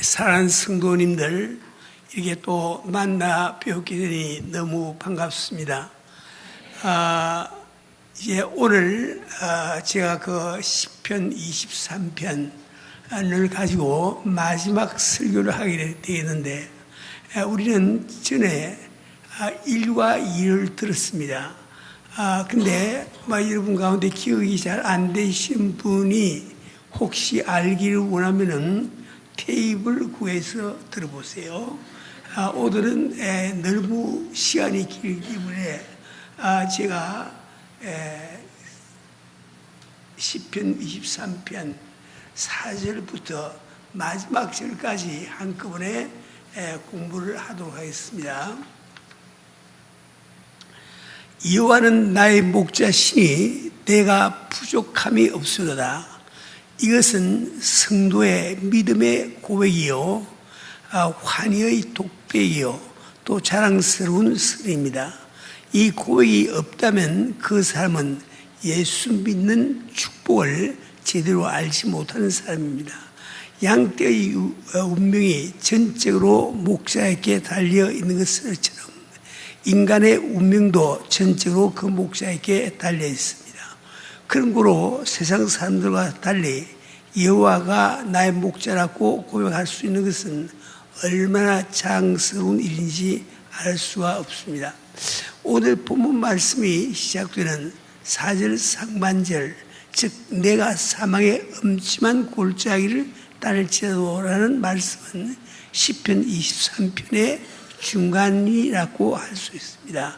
사랑하는 성도님들, 이렇게 또 만나 뵙게 되니 너무 반갑습니다. 이제 오늘 제가 그 시편 23편을 가지고 마지막 설교를 하게 되겠는데, 우리는 전에 1과 2를 들었습니다. 근데 여러분 가운데 기억이 잘 안 되신 분이 혹시 알기를 원하면은 테이블 구해서 들어보세요. 오늘은 너무 시간이 길기 때문에 제가 시편 23편 4절부터 마지막 절까지 한꺼번에 공부를 하도록 하겠습니다. 여호와는 나의 목자시니 내가 부족함이 없으로다. 이것은 성도의 믿음의 고백이요, 환희의 독백이요, 또 자랑스러운 설입니다. 이 고백이 없다면 그 사람은 예수 믿는 축복을 제대로 알지 못하는 사람입니다. 양떼의 운명이 전적으로 목자에게 달려 있는 것처럼 인간의 운명도 전적으로 그 목자에게 달려 있습니다. 그런 거로 세상 사람들과 달리 여호와가 나의 목자라고 고백할 수 있는 것은 얼마나 자랑스러운 일인지 알 수가 없습니다. 오늘 본문 말씀이 시작되는 4절 상반절, 즉 내가 사망의 음침한 골짜기를 따를지라도라는 말씀은 시편 23편의 중간이라고 할 수 있습니다.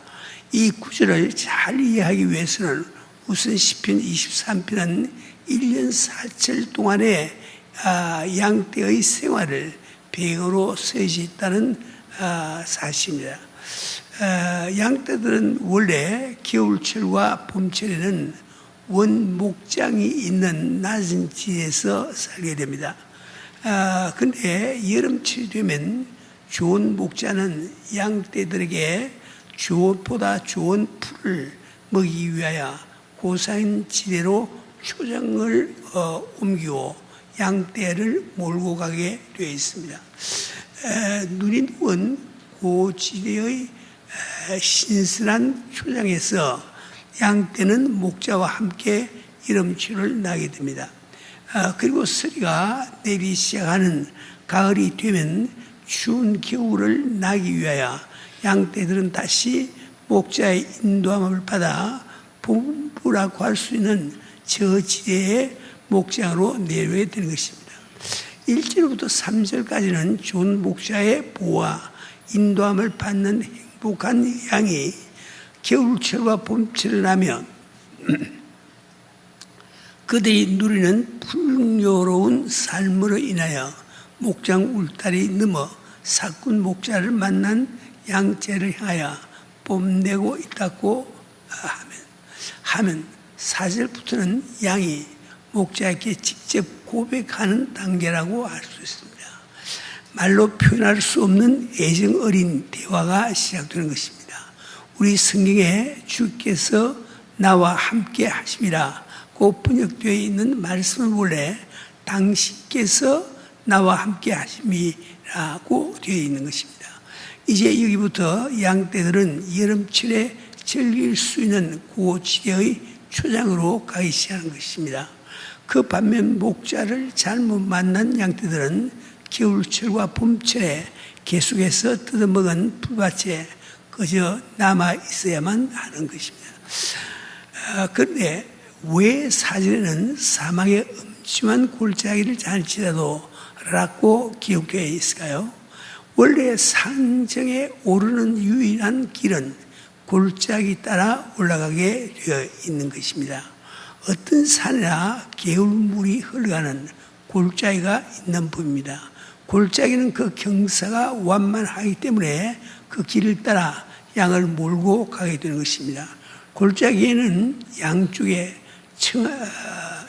이 구절을 잘 이해하기 위해서는 우선 시편 23편은 1년 4철 동안의 양떼의 생활을 배경으로 쓰여져 있다는 사실입니다. 양떼들은 원래 겨울철과 봄철에는 원 목장이 있는 낮은 지대에서 살게 됩니다. 근데 여름철이 되면 좋은 목자는 양떼들에게 보다 좋은 풀을 먹이기 위하여 고사인 지대로 초장을 옮기고 양떼를 몰고 가게 되어 있습니다. 눈이 누운 고지대의 신선한 초장에서 양떼는 목자와 함께 여름철을 나게 됩니다. 그리고 서리가 내리기 시작하는 가을이 되면 추운 겨울을 나기 위하여 양떼들은 다시 목자의 인도함을 받아 본부라고 할 수 있는 저 지대의 목장으로 내려야 되는 것입니다. 1절부터 3절까지는 좋은 목자의 보호와 인도함을 받는 행복한 양이 겨울철과 봄철을 나면 그들이 누리는 풍요로운 삶으로 인하여 목장 울타리 넘어 사꾼 목자를 만난 양떼를 향하여 뽐내고 있다고 하면 4절부터는 양이 목자에게 직접 고백하는 단계라고 할 수 있습니다. 말로 표현할 수 없는 애정 어린 대화가 시작되는 것입니다. 우리 성경에 주께서 나와 함께 하심이라고 번역되어 있는 말씀은 원래 당신께서 나와 함께 하심이라고 되어 있는 것입니다. 이제 여기부터 양떼들은 여름철에 즐길 수 있는 고지대의 초장으로 가기 시작하는 것입니다. 그 반면 목자를 잘못 만난 양떼들은 겨울철과 봄철에 계속해서 뜯어먹은 풀밭에 그저 남아 있어야만 하는 것입니다. 그런데 왜 사전에는 사망의 음침한 골짜기를 잘지라도 라고 기록되어 있을까요? 원래 산정에 오르는 유일한 길은 골짜기 따라 올라가게 되어 있는 것입니다. 어떤 산이나 개울물이 흘러가는 골짜기가 있는 법입니다. 골짜기는 그 경사가 완만하기 때문에 그 길을 따라 양을 몰고 가게 되는 것입니다. 골짜기에는 양쪽에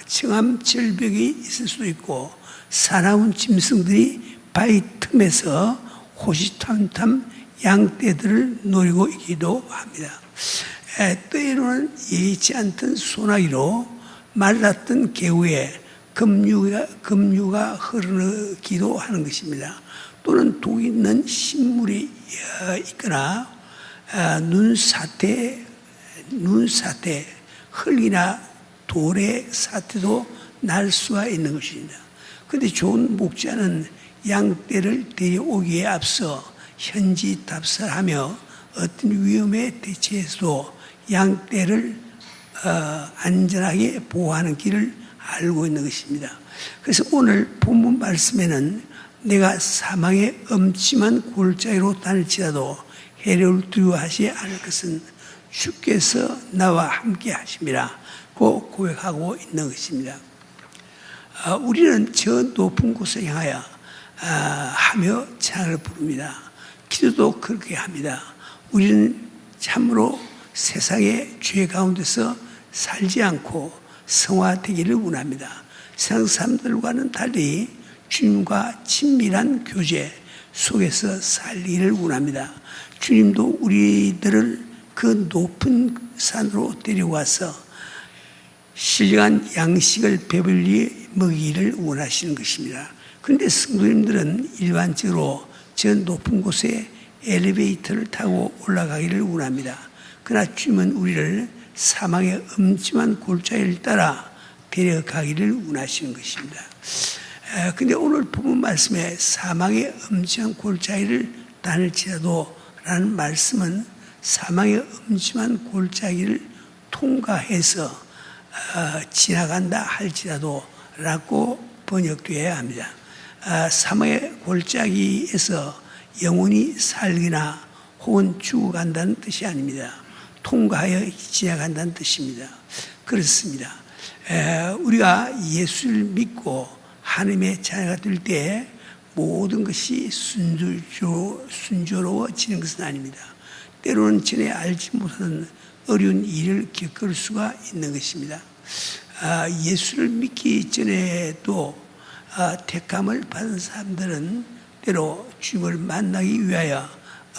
청암 절벽이 있을 수도 있고 사나운 짐승들이 바위 틈에서 호시탐탐 양떼들을 노리고 있기도 합니다. 때로는 예의치 않던 소나기로 말랐던 개우에 급류가 흐르기도 하는 것입니다. 또는 독 있는 식물이 있거나 눈사태, 흙이나 돌의 사태도 날 수가 있는 것입니다. 그런데 좋은 목자는 양떼를 데려오기에 앞서 현지 답사하며 어떤 위험에 대처해서도 양떼를 안전하게 보호하는 길을 알고 있는 것입니다. 그래서 오늘 본문 말씀에는 내가 사망의 엄침한 골짜기로 다닐지라도 해를 두려워하지 않을 것은 주께서 나와 함께 하심이라 고 고백하고 있는 것입니다. 우리는 저 높은 곳에 향하여 하며 찬양을 부릅니다. 기도도 그렇게 합니다. 우리는 참으로 세상의 죄 가운데서 살지 않고 성화되기를 원합니다. 세상 사람들과는 달리 주님과 친밀한 교제 속에서 살기를 원합니다. 주님도 우리들을 그 높은 산으로 데려와서 신령한 양식을 배불리 먹이기를 원하시는 것입니다. 그런데 성도님들은 일반적으로 저 높은 곳에 엘리베이터를 타고 올라가기를 원합니다. 그러나 주님은 우리를 사망의 엄침한 골짜기를 따라 데려가기를 원하시는 것입니다. 근데 오늘 본문 말씀에 사망의 엄침한 골짜기를 다닐지라도 라는 말씀은 사망의 엄침한 골짜기를 통과해서 지나간다 할지라도 라고 번역되어야 합니다. 사망의 골짜기에서 영원히 살거나 혹은 죽어간다는 뜻이 아닙니다. 통과하여 지나간다는 뜻입니다. 그렇습니다. 우리가 예수를 믿고 하나님의 자녀가 될 때 모든 것이 순조로워지는 것은 아닙니다. 때로는 전에 알지 못하는 어려운 일을 겪을 수가 있는 것입니다. 예수를 믿기 전에도 택함을 받은 사람들은 때로 주님을 만나기 위하여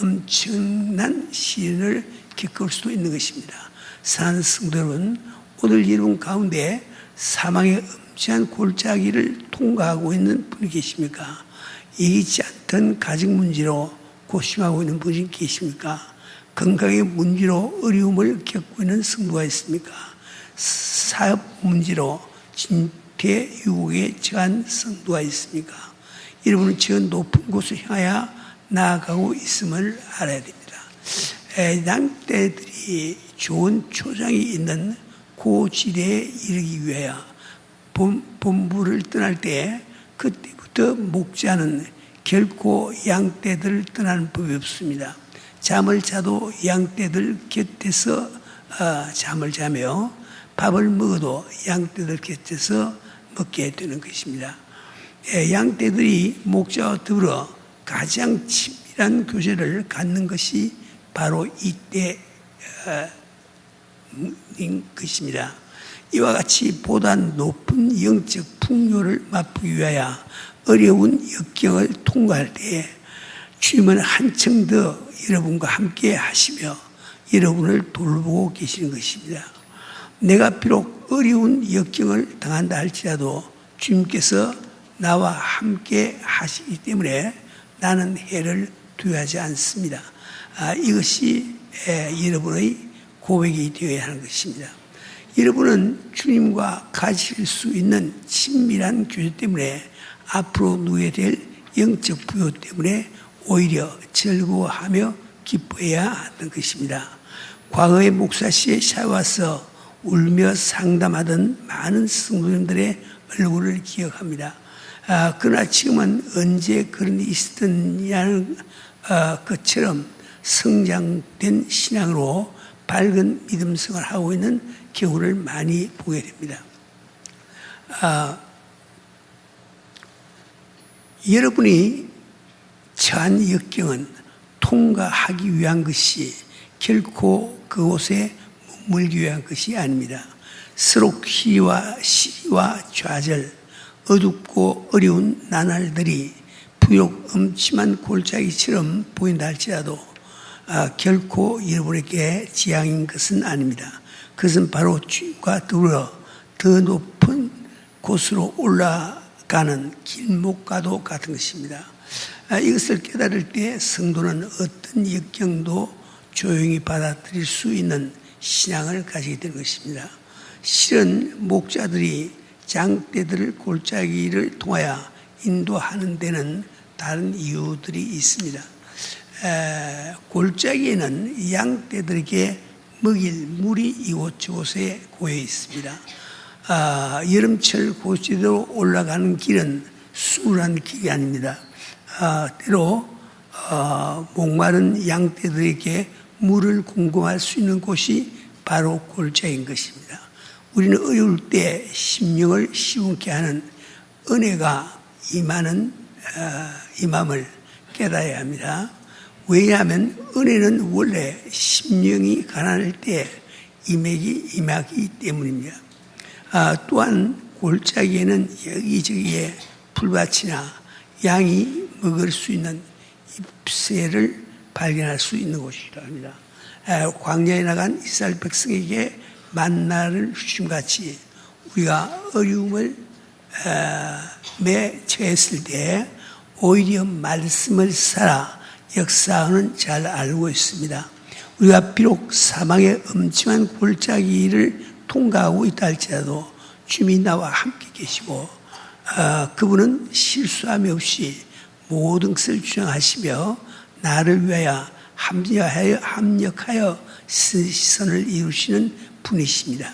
엄청난 시련을 겪을 수도 있는 것입니다. 사랑하는 성도 여러분, 오늘 여러분 가운데 사망의 엄청난 골짜기를 통과하고 있는 분이 계십니까? 이기지 않던 가정 문제로 고심하고 있는 분이 계십니까? 건강의 문제로 어려움을 겪고 있는 성도가 있습니까? 사업 문제로 진퇴유곡에 처한 성도가 있습니까? 여러분은 저 높은 곳을 향하여 나아가고 있음을 알아야 됩니다. 양떼들이 좋은 초장이 있는 고지대에 이르기 위하여 본부를 떠날 때 그때부터 목자는 결코 양떼들을 떠나는 법이 없습니다. 잠을 자도 양떼들 곁에서 잠을 자며 밥을 먹어도 양떼들 곁에서 먹게 되는 것입니다. 양떼들이 목자와 더불어 가장 친밀한 교제를 갖는 것이 바로 이때인 것입니다. 이와 같이 보다 높은 영적 풍요를 맛보기 위하여 어려운 역경을 통과할 때 주님은 한층 더 여러분과 함께 하시며 여러분을 돌보고 계시는 것입니다. 내가 비록 어려운 역경을 당한다 할지라도 주님께서 나와 함께 하시기 때문에 나는 해를 두려워하지 않습니다. 이것이 여러분의 고백이 되어야 하는 것입니다. 여러분은 주님과 가질 수 있는 친밀한 교제 때문에 앞으로 누게 될 영적 부요 때문에 오히려 즐거워하며 기뻐해야 하는 것입니다. 과거의 목사실에 찾아와서 울며 상담하던 많은 성도님들의 얼굴을 기억합니다. 그러나 지금은 언제 그런 일이 있었느냐는 것처럼 성장된 신앙으로 밝은 믿음생활을 하고 있는 경우를 많이 보게 됩니다. 여러분이 처한 역경은 통과하기 위한 것이 결코 그곳에 머물기 위한 것이 아닙니다. 서로 시리와 좌절, 어둡고 어려운 나날들이 비록 엄침한 골짜기처럼 보인다 할지라도 결코 여러분에게 지향인 것은 아닙니다. 그것은 바로 주님과 더불어 더 높은 곳으로 올라가는 길목과도 같은 것입니다. 이것을 깨달을 때 성도는 어떤 역경도 조용히 받아들일 수 있는 신앙을 가지게 되는 것입니다. 실은 목자들이 장대들을 골짜기를 통하여 인도하는 데는 다른 이유들이 있습니다. 골짜기에는 양떼들에게 먹일 물이 이곳저곳에 고여 있습니다. 여름철 고지대로 올라가는 길은 수월한 길이 아닙니다. 때로 목마른 양떼들에게 물을 공급할 수 있는 곳이 바로 골짜기인 것입니다. 우리는 어려울 때 심령을 시원케 하는 은혜가 임함을 깨달아야 합니다. 왜냐하면 은혜는 원래 심령이 가난할 때 임하기 때문입니다. 또한 골짜기에는 여기저기에 풀밭이나 양이 먹을 수 있는 잎새를 발견할 수 있는 곳이기도 합니다. 광야에 나간 이스라엘 백성에게 만나를 주심같이 우리가 어려움을 처했을 때 오히려 말씀을 살아 역사는 잘 알고 있습니다. 우리가 비록 사망의 엄청난 골짜기를 통과하고 있다 할지라도 주님이 나와 함께 계시고 그분은 실수함이 없이 모든 것을 주장하시며 나를 위하여 합력하여 시선을 이루시는 분이십니다.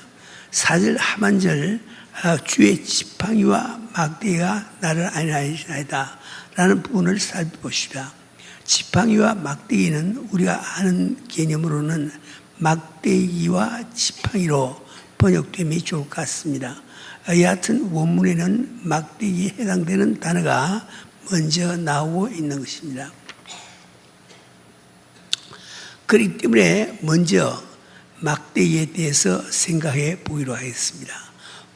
4절 하반절 주의 지팡이와 막대기가 나를 안위하시나이다 라는 부분을 살펴보시다. 지팡이와 막대기는 우리가 아는 개념으로는 막대기와 지팡이로 번역됨이 좋을 것 같습니다. 여하튼 원문에는 막대기에 해당되는 단어가 먼저 나오고 있는 것입니다. 그렇기 때문에 먼저 막대기에 대해서 생각해 보기로 하겠습니다.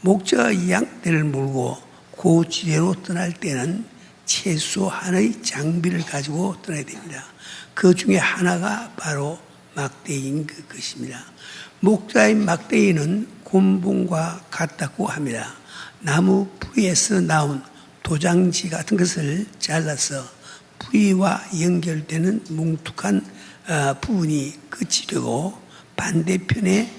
목자가 양떼를 몰고 고지대로 떠날 때는 최소 하나의 장비를 가지고 떠나야 됩니다. 그 중에 하나가 바로 막대기인 것입니다. 목자의 막대기는 곤봉과 같다고 합니다. 나무 뿌리에서 나온 도장지 같은 것을 잘라서 뿌리와 연결되는 뭉툭한 부분이 끝이 되고 반대편에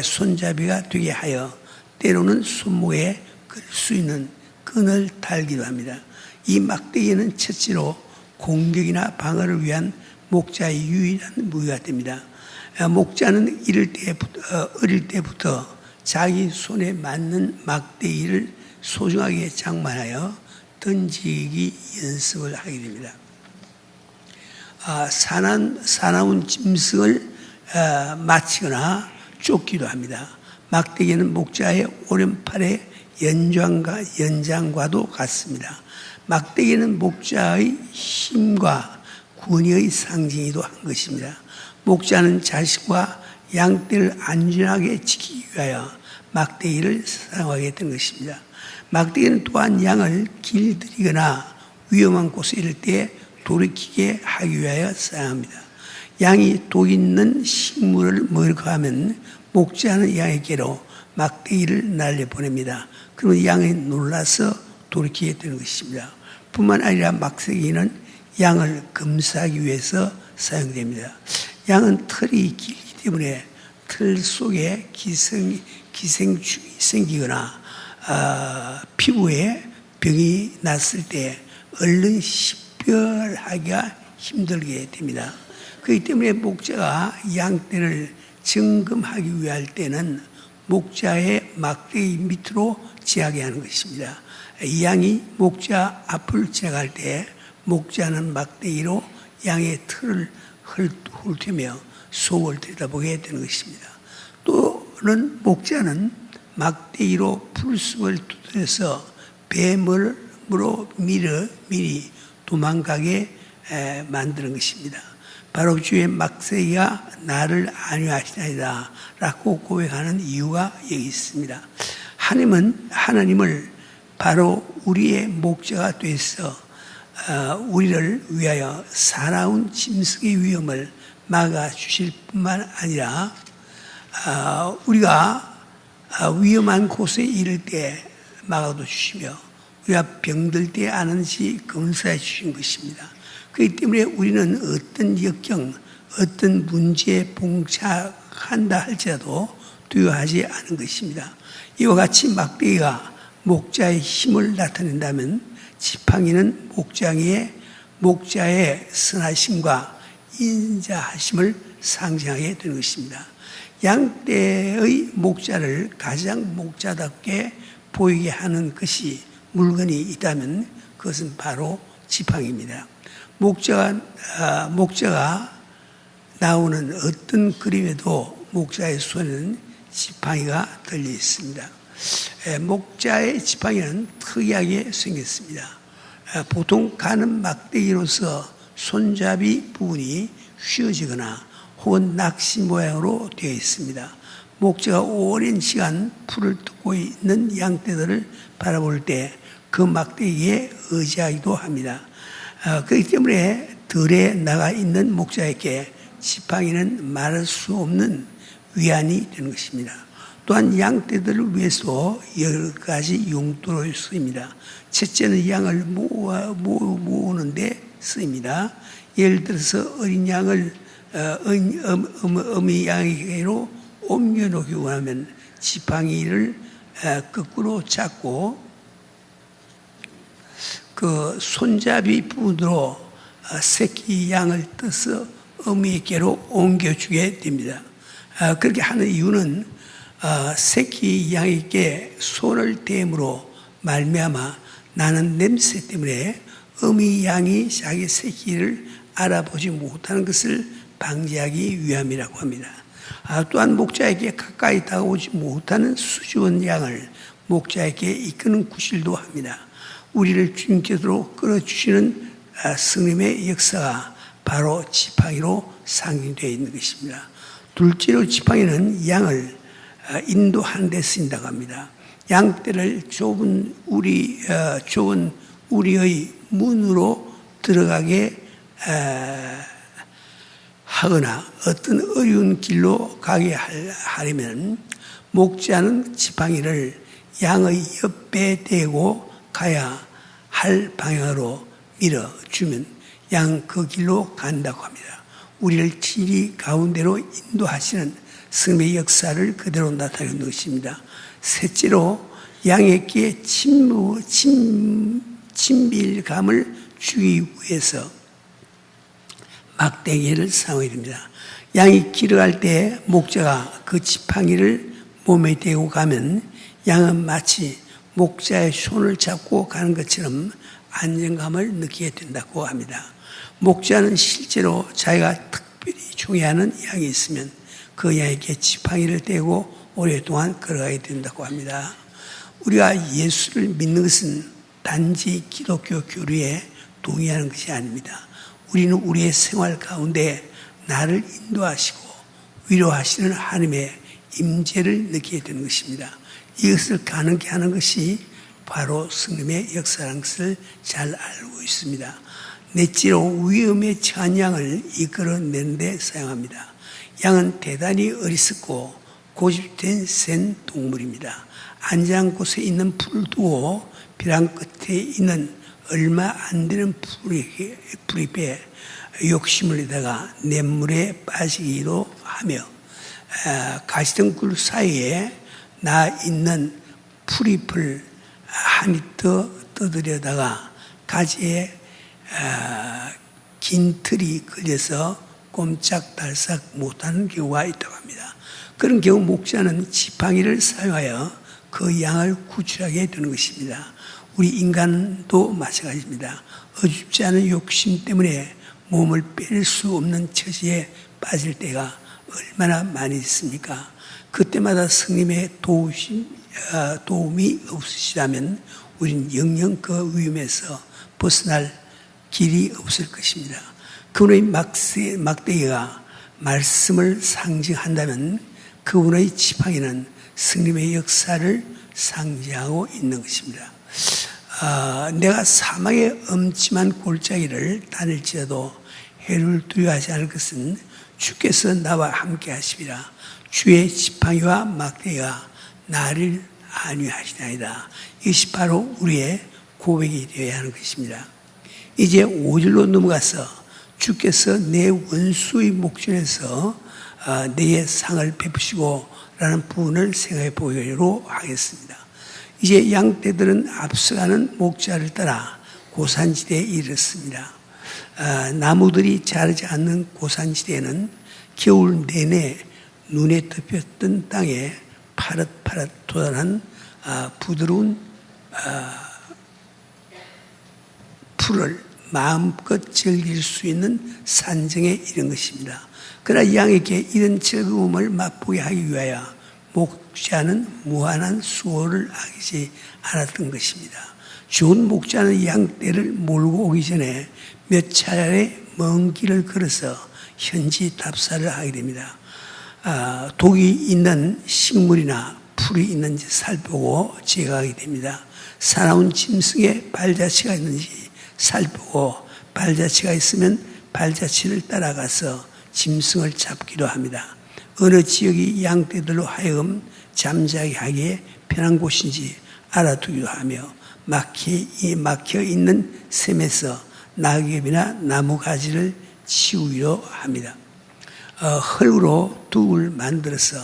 손잡이가 되게 하여 때로는 손목에 걸 수 있는 끈을 달기도 합니다. 이 막대기는 첫째로 공격이나 방어를 위한 목자의 유일한 무기가 됩니다. 목자는 어릴 때부터 자기 손에 맞는 막대기를 소중하게 장만하여 던지기 연습을 하게 됩니다. 사나운 짐승을 맞히거나 쫓기도 합니다. 막대기는 목자의 오른팔의 연장과도 같습니다. 막대기는 목자의 힘과 권위의 상징이기도 한 것입니다. 목자는 자식과 양떼를 안전하게 지키기 위하여 막대기를 사용하게 된 것입니다. 막대기는 또한 양을 길들이거나 위험한 곳에 이를 때 돌이키게 하기 위하여 사용합니다. 양이 독 있는 식물을 먹으려고 하면 목자는 양에게로 막대기를 날려보냅니다. 그러면 양이 놀라서 돌이키게 되는 것입니다. 뿐만 아니라 막대기는 양을 검사하기 위해서 사용됩니다. 양은 털이 길기 때문에 털 속에 기생충이 생기거나 피부에 병이 났을 때 얼른 식별하기가 힘들게 됩니다. 그렇기 때문에 목자가 양떼를 점검하기 위할 때는 목자의 막대기 밑으로 지나게 하는 것입니다. 이 양이 목자 앞을 지나갈 때 목자는 막대기로 양의 털을 훑으며 속을 들여다보게 되는 것입니다. 또는 목자는 막대기로 풀숲을 두드려서 뱀으로 미리 도망가게 만드는 것입니다. 바로 주의 막대기가 나를 안위하시나이다 라고 고백하는 이유가 여기 있습니다. 하나님을 바로 우리의 목자가 되어서 우리를 위하여 사나운 짐승의 위험을 막아주실 뿐만 아니라 우리가 위험한 곳에 이를 때 막아도 주시며 우리가 병들 때 아는지 건사해 주신 것입니다. 그렇기 때문에 우리는 어떤 역경, 어떤 문제에 봉착한다 할지라도 두려워하지 않은 것입니다. 이와 같이 막대기가 목자의 힘을 나타낸다면 지팡이는 목자의 선하심과 인자하심을 상징하게 되는 것입니다. 양떼의 목자를 가장 목자답게 보이게 하는 것이 물건이 있다면 그것은 바로 지팡이입니다. 목자가 나오는 어떤 그림에도 목자의 손에는 지팡이가 들려 있습니다. 목자의 지팡이는 특이하게 생겼습니다. 보통 가는 막대기로서 손잡이 부분이 휘어지거나 혹은 낚시 모양으로 되어 있습니다. 목자가 오랜 시간 풀을 뜯고 있는 양떼들을 바라볼 때 그 막대기에 의지하기도 합니다. 그렇기 때문에 들에 나가 있는 목자에게 지팡이는 말할 수 없는 위안이 되는 것입니다. 또한 양떼들을 위해서 여러 가지 용도로 쓰입니다. 첫째는 양을 모으는 데 쓰입니다. 예를 들어서 어린 양을 어미 양에게로 옮겨놓기 원하면 지팡이를 거꾸로 잡고 그 손잡이 부분으로 새끼 양을 떠서 어미에게로 옮겨주게 됩니다. 그렇게 하는 이유는 새끼 양에게 손을 댐으로 말미암아 나는 냄새 때문에 어미 양이 자기 새끼를 알아보지 못하는 것을 방지하기 위함이라고 합니다. 또한 목자에게 가까이 다가오지 못하는 수줍은 양을 목자에게 이끄는 구실도 합니다. 우리를 주님께로 끌어주시는 성령의 역사가 바로 지팡이로 상징되어 있는 것입니다. 둘째로 지팡이는 양을 인도하는 데 쓰인다고 합니다. 양떼를 좁은 우리의 문으로 들어가게 하거나 어떤 어려운 길로 가게 하려면 목자는 지팡이를 양의 옆에 대고 가야 할 방향으로 밀어주면 양 그 길로 간다고 합니다. 우리를 진리 가운데로 인도하시는 성령의 역사를 그대로 나타내는 것입니다. 셋째로 양에게 친밀감을 주기 위해서 막대기를 사용해야 됩니다. 양이 길어갈 때 목자가 그 지팡이를 몸에 대고 가면 양은 마치 목자의 손을 잡고 가는 것처럼 안정감을 느끼게 된다고 합니다. 목자는 실제로 자기가 특별히 중요한 양이 있으면 그 양에게 지팡이를 떼고 오랫동안 걸어가게 된다고 합니다. 우리가 예수를 믿는 것은 단지 기독교 교리에 동의하는 것이 아닙니다. 우리는 우리의 생활 가운데 나를 인도하시고 위로하시는 하나님의 임재를 느끼게 되는 것입니다. 이것을 가능케 하는 것이 바로 성령의 역사라는 것을 잘 알고 있습니다. 넷째로 위험에 처한 양을 이끌어내는 데 사용합니다. 양은 대단히 어리석고 고집된 센 동물입니다. 안전한 곳에 있는 풀을 두고 벼랑 끝에 있는 얼마 안 되는 풀잎에 욕심을 내다가 냇물에 빠지기도 하며 가시덩굴 사이에 나 있는 풀잎을 한입 더 떠들여다가 가지에 긴 틀이 걸려서 꼼짝달싹 못하는 경우가 있다고 합니다. 그런 경우 목자는 지팡이를 사용하여 그 양을 구출하게 되는 것입니다. 우리 인간도 마찬가지입니다. 어줍지 않은 욕심 때문에 몸을 뺄 수 없는 처지에 빠질 때가 얼마나 많이 있습니까? 그때마다 성님의 도움이 없으시다면 우린 영영 그 위험에서 벗어날 길이 없을 것입니다. 그분의 막대기가 말씀을 상징한다면 그분의 지팡이는 성님의 역사를 상징하고 있는 것입니다. 내가 사망의 엄침한 골짜기를 다닐지라도 해를 두려워하지 않을 것은 주께서 나와 함께 하시리라. 주의 지팡이와 막대기가 나를 안위하시나이다. 이것이 바로 우리의 고백이 되어야 하는 것입니다. 이제 5절로 넘어가서 주께서 내 원수의 목전에서 내게 상을 베푸시고 라는 부분을 생각해 보기로 하겠습니다. 이제 양떼들은 앞서가는 목자를 따라 고산지대에 이르렀습니다. 나무들이 자르지 않는 고산지대에는 겨울 내내 눈에 덮였던 땅에 파릇파릇 돋아난 부드러운 풀을 마음껏 즐길 수 있는 산정에 이른 것입니다. 그러나 양에게 이런 즐거움을 맛보게 하기 위하여 목자는 무한한 수고를 하지 않았던 것입니다. 좋은 목자는 양떼를 몰고 오기 전에 몇 차례 먼 길을 걸어서 현지 답사를 하게 됩니다. 독이 있는 식물이나 풀이 있는지 살펴보고 제거하게 됩니다. 사나운 짐승에 발자취가 있는지 살펴보고 발자취가 있으면 발자취를 따라가서 짐승을 잡기도 합니다. 어느 지역이 양떼들로 하여금 잠자게 하기에 편한 곳인지 알아두기도 하며 막혀 있는 샘에서 낙엽이나 나무 가지를 치우기도 합니다. 흙으로 둑을 만들어서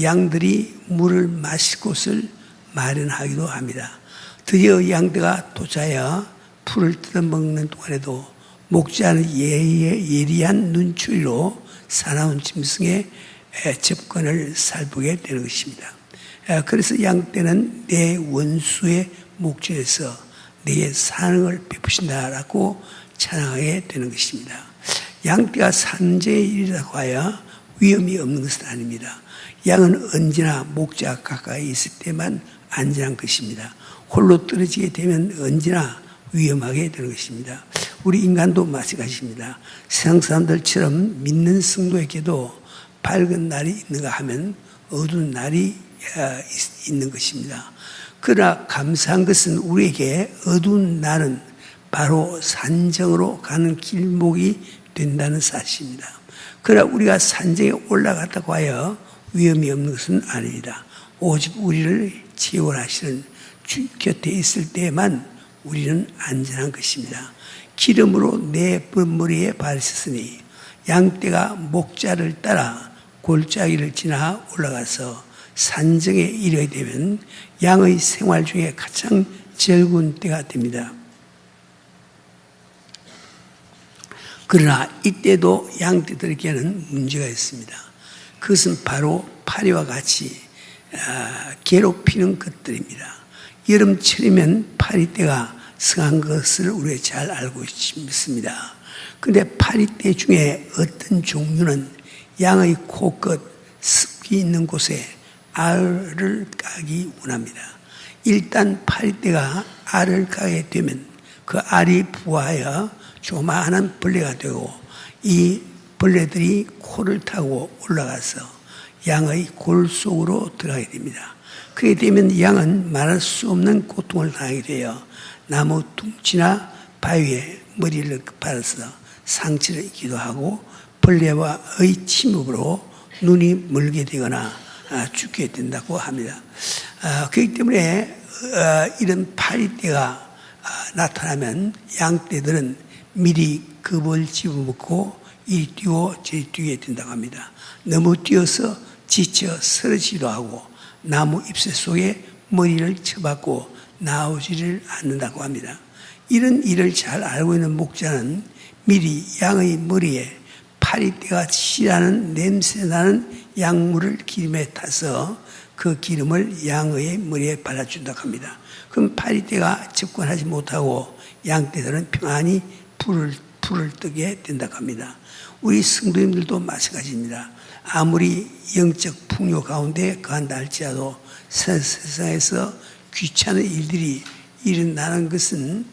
양들이 물을 마실 곳을 마련하기도 합니다. 드디어 양떼가 도착하여 풀을 뜯어먹는 동안에도 목자는 예리한 눈초리로 사나운 짐승의 접근을 살피게 되는 것입니다. 그래서 양떼는 내 원수의 목전에서 내게 사랑을 베푸신다라고 찬양하게 되는 것입니다. 양떼가 산재에 이르다고 하여 위험이 없는 것은 아닙니다. 양은 언제나 목자 가까이 있을 때만 안전한 것입니다. 홀로 떨어지게 되면 언제나 위험하게 되는 것입니다. 우리 인간도 마찬가지입니다. 세상 사람들처럼 믿는 성도에게도 밝은 날이 있는가 하면 어두운 날이 있는 것입니다. 그러나 감사한 것은 우리에게 어두운 날은 바로 산정으로 가는 길목이 된다는 사실입니다. 그러나 우리가 산정에 올라갔다고 하여 위험이 없는 것은 아닙니다. 오직 우리를 지원하시는 주 곁에 있을 때에만 우리는 안전한 것입니다. 기름으로 내 머리에 바르셨으니 양떼가 목자를 따라 골짜기를 지나 올라가서 산정에 이르게 되면 양의 생활 중에 가장 즐거운 때가 됩니다. 그러나 이때도 양떼들에게는 문제가 있습니다. 그것은 바로 파리와 같이 괴롭히는 것들입니다. 여름철이면 파리떼가 성한 것을 우리가 잘 알고 있습니다. 그런데 파리떼 중에 어떤 종류는 양의 코끝 습기 있는 곳에 알을 까기 원합니다. 일단 파리떼가 알을 까게 되면 그 알이 부화하여 조그마한 벌레가 되고 이 벌레들이 코를 타고 올라가서 양의 골 속으로 들어가게 됩니다. 그렇게 되면 양은 말할 수 없는 고통을 당하게 되어 나무 둥치나 바위에 머리를 박아서 상처를 입기도 하고 벌레와의 침입으로 눈이 멀게 되거나 죽게 된다고 합니다. 그렇기 때문에 이런 파리떼가 나타나면 양떼들은 미리 겁을 집어먹고 이리 뛰고 저리 뛰게 된다고 합니다. 너무 뛰어서 지쳐 쓰러지기도 하고 나무 잎새 속에 머리를 쳐박고 나오지를 않는다고 합니다. 이런 일을 잘 알고 있는 목자는 미리 양의 머리에 파리떼가 치라는 냄새나는 약물을 기름에 타서 그 기름을 양의 머리에 발라준다고 합니다. 그럼 파리떼가 접근하지 못하고 양떼들은 평안히 풀을 뜨게 된다고 합니다. 우리 성도님들도 마찬가지입니다. 아무리 영적 풍요 가운데 거한다 할지라도 세상에서 귀찮은 일들이 일어나는 것은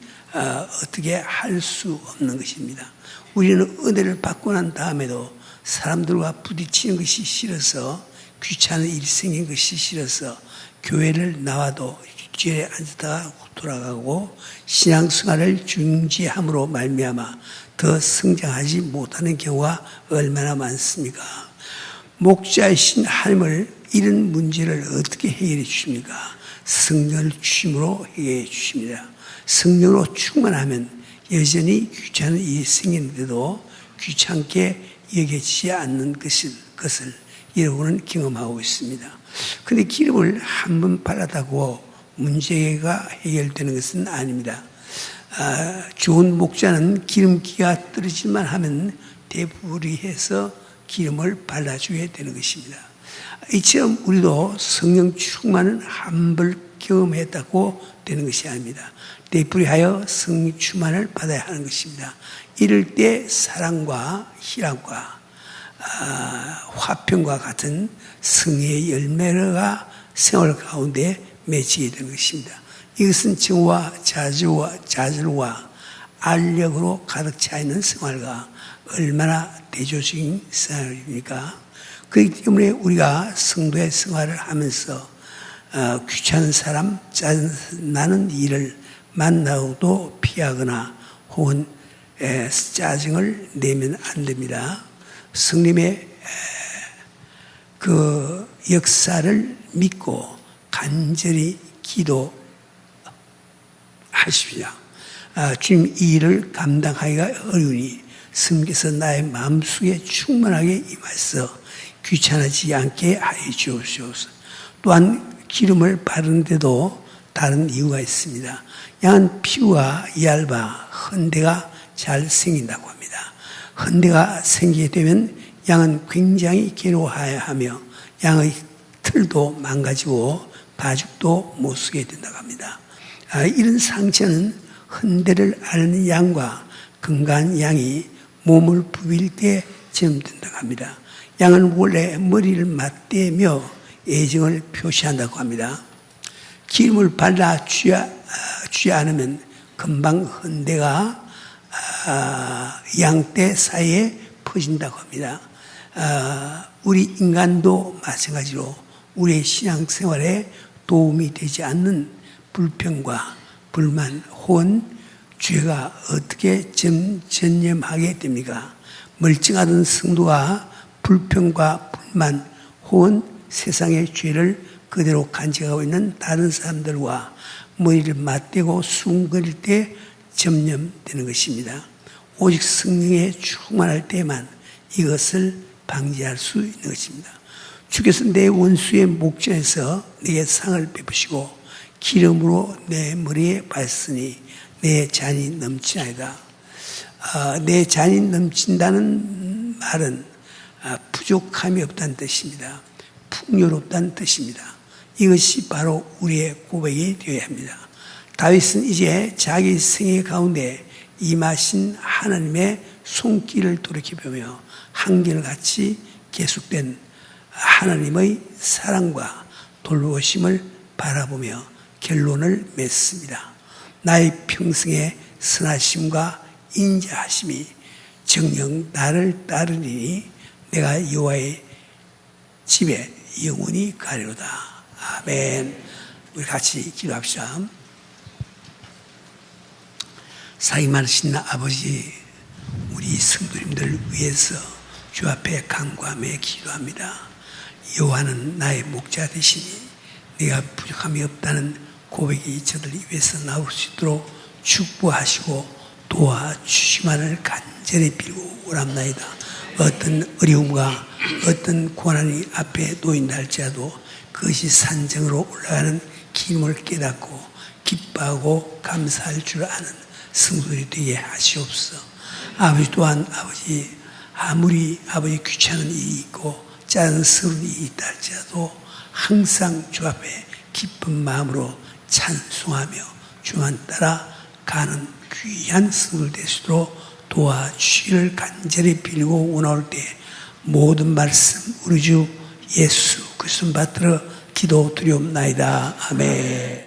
어떻게 할 수 없는 것입니다. 우리는 은혜를 받고 난 다음에도 사람들과 부딪히는 것이 싫어서 귀찮은 일이 생긴 것이 싫어서 교회를 나와도 뒤에 앉았다가 돌아가고 신앙생활을 중지함으로 말미암아 더 성장하지 못하는 경우가 얼마나 많습니까? 목자이신 하나님을 이런 문제를 어떻게 해결해 주십니까? 성령을 주심으로 해결해 주십니다. 성령으로 충만하면 여전히 귀찮은 일이 생기는데도 귀찮게 여겨지지 않는 것을 여러분은 경험하고 있습니다. 그런데 기름을 한 번 발랐다고 문제가 해결되는 것은 아닙니다. 좋은 목자는 기름기가 떨어질만 하면 되풀이해서 기름을 발라줘야 되는 것입니다. 이처럼 우리도 성령 충만은 한 번 경험했다고 되는 것이 아닙니다. 되풀이하여 성령 충만을 받아야 하는 것입니다. 이럴 때 사랑과 희락과 화평과 같은 성의 열매가 생활 가운데 맺히게 되는 것입니다. 이것은 정오와 좌절과 알력으로 가득 차 있는 생활과 얼마나 대조적인 생활입니까? 그렇기 때문에 우리가 성도의 생활을 하면서 귀찮은 사람, 짜증나는 일을 만나고도 피하거나 혹은 짜증을 내면 안 됩니다. 성님의 그 역사를 믿고 간절히 기도하십시오. 주님 이 일을 감당하기가 어려우니 성께서 나의 마음속에 충만하게 임하여서 귀찮아지지 않게 하여 주옵소서. 또한 기름을 바르는데도 다른 이유가 있습니다. 양은 피부가 얇아 헌대가 잘 생긴다고 합니다. 헌대가 생기게 되면 양은 굉장히 괴로워하며 양의 털도 망가지고 가죽도 못 쓰게 된다고 합니다. 이런 상처는 헌대를 앓는 양과 건강한 양이 몸을 부빌 때 전염된다고 합니다. 양은 원래 머리를 맞대며 애정을 표시한다고 합니다. 기름을 발라 주지 않으면 금방 헌대가 양떼 사이에 퍼진다고 합니다. 우리 인간도 마찬가지로 우리의 신앙생활에 도움이 되지 않는 불평과 불만 혹은 죄가 어떻게 전염하게 됩니까? 멀쩡하던 성도가 불평과 불만 혹은 세상의 죄를 그대로 간직하고 있는 다른 사람들과 머리를 맞대고 숭거릴 때 점염되는 것입니다. 오직 성령에 충만할 때만 이것을 방지할 수 있는 것입니다. 주께서 내 원수의 목전에서 내게 상을 베푸시고 기름으로 내 머리에 바르시니 내 잔이 넘치나이다. 내 잔이 넘친다는 말은 부족함이 없다는 뜻입니다. 풍요롭다는 뜻입니다. 이것이 바로 우리의 고백이 되어야 합니다. 다윗은 이제 자기 생애 가운데 임하신 하나님의 손길을 돌이켜보며 한결같이 계속된 하나님의 사랑과 돌보심을 바라보며 결론을 맺습니다. 나의 평생의 선하심과 인자하심이 정녕 나를 따르니 내가 여호와의 집에 영원히 가리로다. 아멘. 우리 같이 기도합시다. 사랑이 많으신 아버지, 우리 성도님들 위해서 주 앞에 간구하며 기도합니다. 여호와는 나의 목자 되시니 내가 부족함이 없다는 고백이 저들 위해서 나올 수 있도록 축복하시고 도와주시만을 간절히 빌고 원합나이다. 어떤 어려움과 어떤 고난이 앞에 놓인다 할지라도 그것이 산정으로 올라가는 기름을 깨닫고 기뻐하고 감사할 줄 아는 성도들이 되게 하시옵소서. 아버지 또한 아버지 아무리 아버지 귀찮은 일이 있고 짜증스러운 일이 있다 할지라도 항상 주 앞에 기쁜 마음으로 찬송하며 주만 따라 가는 귀한 성도들 되시도록 도와주시기를 간절히 빌고 원할 때 모든 말씀 우리 주 예수 그리스도 받들어 기도 드리옵나이다. 아멘.